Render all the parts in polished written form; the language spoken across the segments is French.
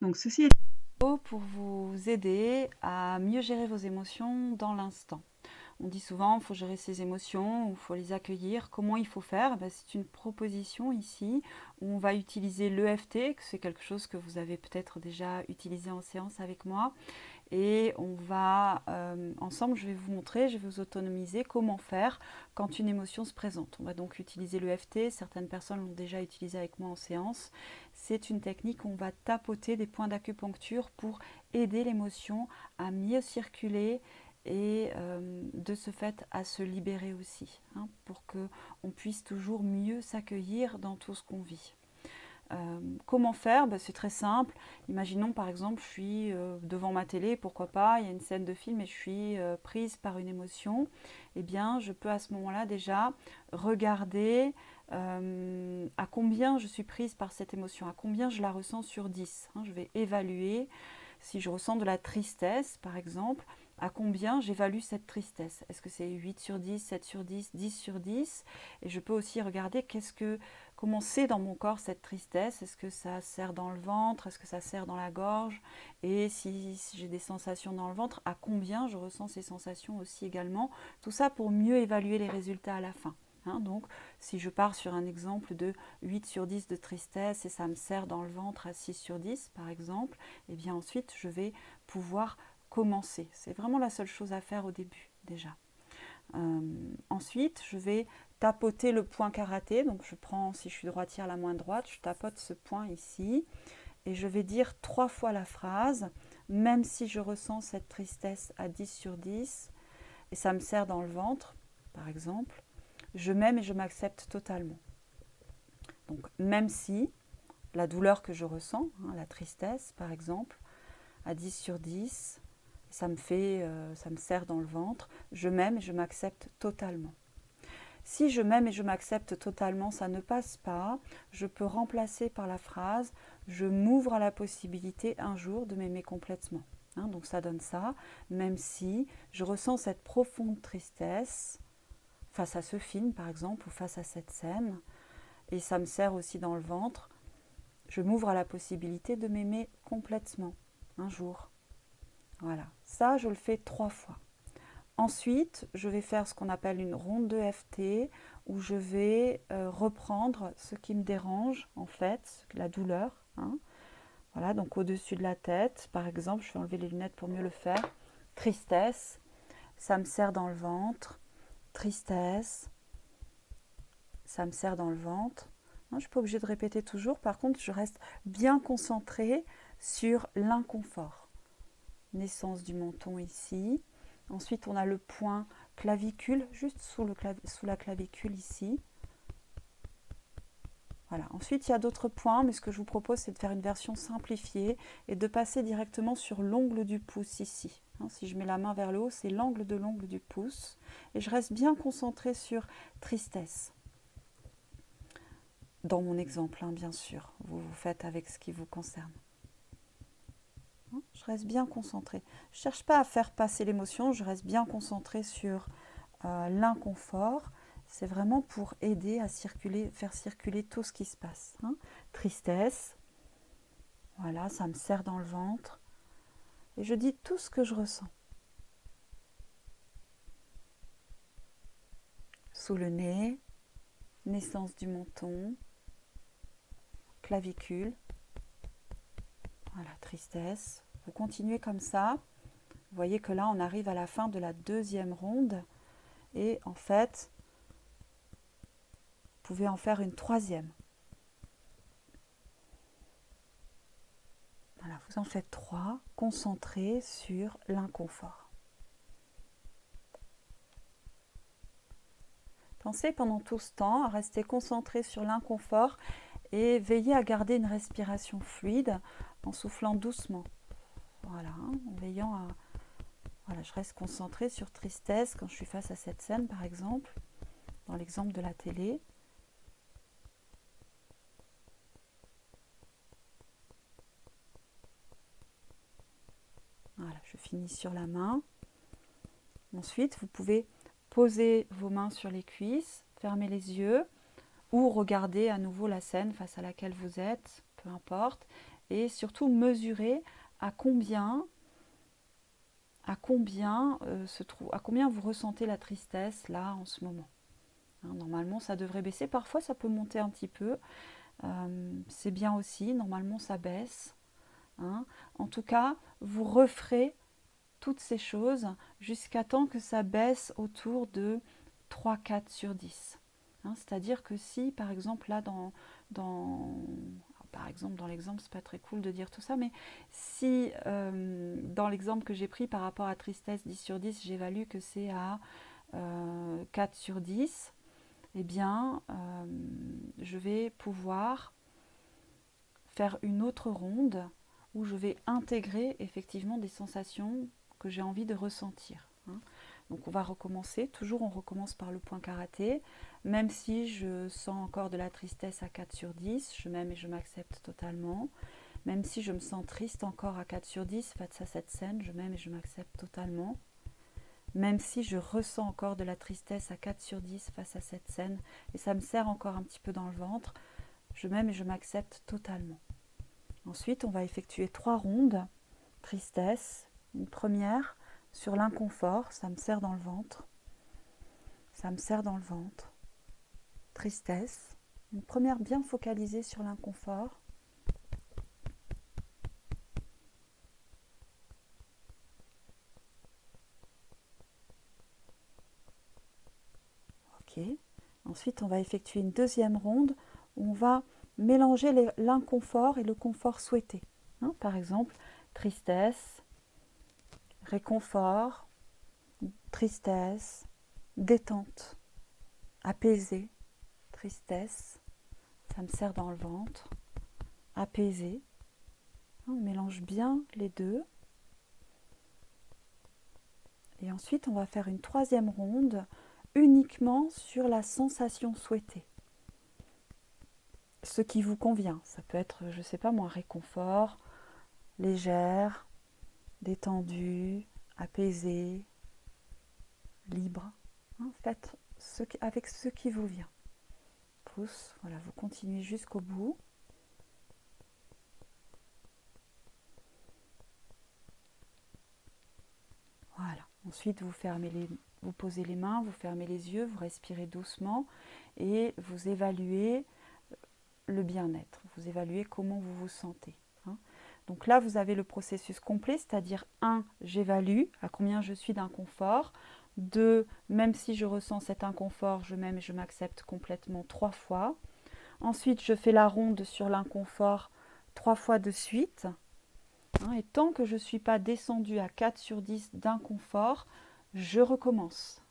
Donc ceci est pour vous aider à mieux gérer vos émotions dans l'instant. On dit souvent qu'il faut gérer ses émotions, il faut les accueillir. Comment il faut faire? C'est une proposition ici où on va utiliser l'EFT, c'est quelque chose que vous avez peut-être déjà utilisé en séance avec moi. Et on va, ensemble, je vais vous montrer, je vais vous autonomiser comment faire quand une émotion se présente. On va donc utiliser l'EFT, certaines personnes l'ont déjà utilisé avec moi en séance. C'est une technique où on va tapoter des points d'acupuncture pour aider l'émotion à mieux circuler et de ce fait à se libérer aussi, pour qu'on puisse toujours mieux s'accueillir dans tout ce qu'on vit. Comment faire? C'est très simple. Imaginons par exemple, je suis devant ma télé, pourquoi pas, il y a une scène de film et je suis prise par une émotion. Eh bien, je peux à ce moment-là déjà regarder à combien je suis prise par cette émotion, à combien je la ressens sur 10. Je vais évaluer. Si je ressens de la tristesse, par exemple, à combien j'évalue cette tristesse? Est-ce que c'est 8 sur 10, 7 sur 10, 10 sur 10? Et je peux aussi regarder comment c'est dans mon corps cette tristesse. Est-ce que ça serre dans le ventre? Est-ce que ça serre dans la gorge? Et si j'ai des sensations dans le ventre, à combien je ressens ces sensations aussi également? Tout ça pour mieux évaluer les résultats à la fin. Donc, si je pars sur un exemple de 8 sur 10 de tristesse et ça me serre dans le ventre à 6 sur 10, par exemple, et bien ensuite, je vais pouvoir commencer. C'est vraiment la seule chose à faire au début, déjà. Ensuite, je vais tapoter le point karaté. Donc, je prends, si je suis droitière, la main droite, je tapote ce point ici et je vais dire 3 fois la phrase, même si je ressens cette tristesse à 10 sur 10 et ça me serre dans le ventre, par exemple, je m'aime et je m'accepte totalement. Donc, même si la douleur que je ressens, la tristesse, par exemple, à 10 sur 10, ça me serre dans le ventre, je m'aime et je m'accepte totalement. Si je m'aime et je m'accepte totalement, ça ne passe pas, je peux remplacer par la phrase « je m'ouvre à la possibilité un jour de m'aimer complètement ». Donc ça donne ça, même si je ressens cette profonde tristesse face à ce film par exemple ou face à cette scène, et ça me serre aussi dans le ventre, je m'ouvre à la possibilité de m'aimer complètement un jour. Voilà, ça je le fais 3 fois. Ensuite, je vais faire ce qu'on appelle une ronde de FT où je vais reprendre ce qui me dérange en fait, la douleur. Voilà, donc au-dessus de la tête, par exemple, je vais enlever les lunettes pour mieux le faire. Tristesse, ça me serre dans le ventre. Tristesse, ça me serre dans le ventre. Je ne suis pas obligée de répéter toujours, par contre, je reste bien concentrée sur l'inconfort. Naissance du menton ici. Ensuite, on a le point clavicule, juste sous la clavicule ici. Voilà. Ensuite, il y a d'autres points, mais ce que je vous propose, c'est de faire une version simplifiée et de passer directement sur l'ongle du pouce ici. Si je mets la main vers le haut, c'est l'angle de l'ongle du pouce. Et je reste bien concentrée sur tristesse. Dans mon exemple, bien sûr. Vous faites avec ce qui vous concerne. Je reste bien concentrée. Je ne cherche pas à faire passer l'émotion, je reste bien concentrée sur l'inconfort. C'est vraiment pour aider à faire circuler tout ce qui se passe. Tristesse, voilà, ça me serre dans le ventre. Et je dis tout ce que je ressens. Sous le nez, naissance du menton, clavicule. Voilà, tristesse. Vous continuez comme ça. Vous voyez que là, on arrive à la fin de la deuxième ronde. Et en fait, vous pouvez en faire une troisième. Voilà, vous en faites 3, concentrés sur l'inconfort. Pensez pendant tout ce temps à rester concentré sur l'inconfort et veillez à garder une respiration fluide en soufflant doucement. Voilà, en veillant à... Voilà, je reste concentrée sur tristesse quand je suis face à cette scène, par exemple, dans l'exemple de la télé. Voilà, je finis sur la main. Ensuite, vous pouvez poser vos mains sur les cuisses, fermer les yeux ou regarder à nouveau la scène face à laquelle vous êtes, peu importe. et surtout mesurer à combien vous ressentez la tristesse là en ce moment. Hein, normalement ça devrait baisser, parfois ça peut monter un petit peu, c'est bien aussi, normalement ça baisse. Hein. En tout cas, vous referez toutes ces choses jusqu'à temps que ça baisse autour de 3-4 sur 10. Hein, c'est-à-dire que si, par exemple, là, par exemple, dans l'exemple, c'est pas très cool de dire tout ça, mais si dans l'exemple que j'ai pris par rapport à tristesse 10 sur 10, j'évalue que c'est à 4 sur 10, eh bien, je vais pouvoir faire une autre ronde où je vais intégrer effectivement des sensations que j'ai envie de ressentir. Hein. Donc on va recommencer, toujours on recommence par le point karaté, même si je sens encore de la tristesse à 4 sur 10, je m'aime et je m'accepte totalement. Même si je me sens triste encore à 4 sur 10 face à cette scène, je m'aime et je m'accepte totalement. Même si je ressens encore de la tristesse à 4 sur 10 face à cette scène, et ça me serre encore un petit peu dans le ventre, je m'aime et je m'accepte totalement. Ensuite, on va effectuer 3 rondes, tristesse, une première sur l'inconfort, ça me serre dans le ventre, ça me serre dans le ventre, tristesse, une première bien focalisée sur l'inconfort, ok. Ensuite, on va effectuer une deuxième ronde où on va mélanger l'inconfort et le confort souhaité. Hein, par exemple, tristesse, réconfort, tristesse, détente, apaisé, tristesse, ça me serre dans le ventre, apaisé. On mélange bien les deux. Et ensuite, on va faire une troisième ronde uniquement sur la sensation souhaitée. Ce qui vous convient. Ça peut être, je ne sais pas moi, réconfort, légère, détendue, apaisée, libre. Hein, faites avec ce qui vous vient. Pouce, voilà, vous continuez jusqu'au bout. Voilà. Ensuite, vous posez les mains, vous fermez les yeux, vous respirez doucement et vous évaluez le bien-être. Vous évaluez comment vous vous sentez. Hein. Donc là, vous avez le processus complet, c'est-à-dire 1, j'évalue à combien je suis d'inconfort. 2, même si je ressens cet inconfort, je m'aime et je m'accepte complètement 3 fois. Ensuite, je fais la ronde sur l'inconfort 3 fois de suite. Et tant que je ne suis pas descendue à 4 sur 10 d'inconfort, je recommence.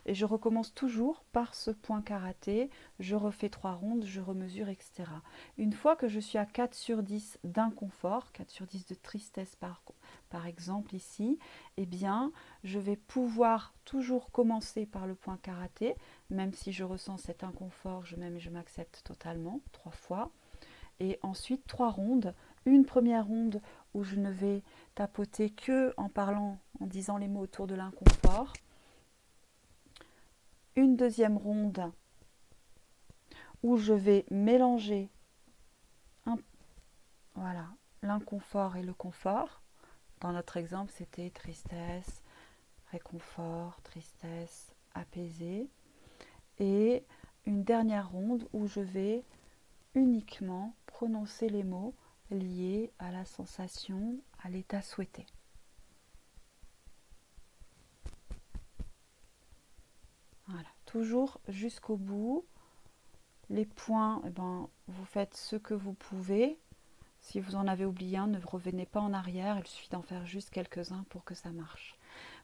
Et je recommence toujours par ce point karaté, je refais 3 rondes, je remesure, etc. Une fois que je suis à 4 sur 10 d'inconfort, 4 sur 10 de tristesse par exemple ici, eh bien, je vais pouvoir toujours commencer par le point karaté, même si je ressens cet inconfort, je m'aime et je m'accepte totalement, 3 fois. Et ensuite 3 rondes, une première ronde où je ne vais tapoter que en parlant, en disant les mots autour de l'inconfort. Une deuxième ronde où je vais mélanger voilà, l'inconfort et le confort. Dans notre exemple, c'était tristesse, réconfort, tristesse, apaisé. Et une dernière ronde où je vais uniquement prononcer les mots liés à la sensation, à l'état souhaité. Voilà, toujours jusqu'au bout. Les points, eh ben, vous faites ce que vous pouvez. Si vous en avez oublié un, ne revenez pas en arrière, il suffit d'en faire juste quelques-uns pour que ça marche.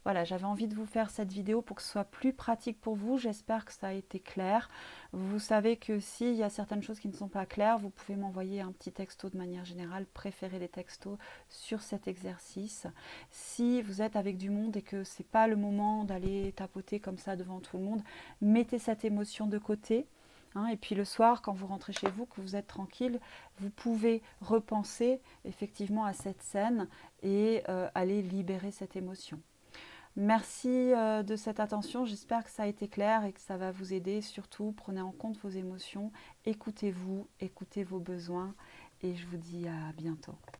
Voilà, j'avais envie de vous faire cette vidéo pour que ce soit plus pratique pour vous. J'espère que ça a été clair. Vous savez que s'il y a certaines choses qui ne sont pas claires, vous pouvez m'envoyer un petit texto de manière générale. Préférez les textos sur cet exercice. Si vous êtes avec du monde et que ce n'est pas le moment d'aller tapoter comme ça devant tout le monde, mettez cette émotion de côté. Et puis le soir, quand vous rentrez chez vous, que vous êtes tranquille, vous pouvez repenser effectivement à cette scène et aller libérer cette émotion. Merci de cette attention, j'espère que ça a été clair et que ça va vous aider. Surtout, prenez en compte vos émotions, écoutez-vous, écoutez vos besoins et je vous dis à bientôt.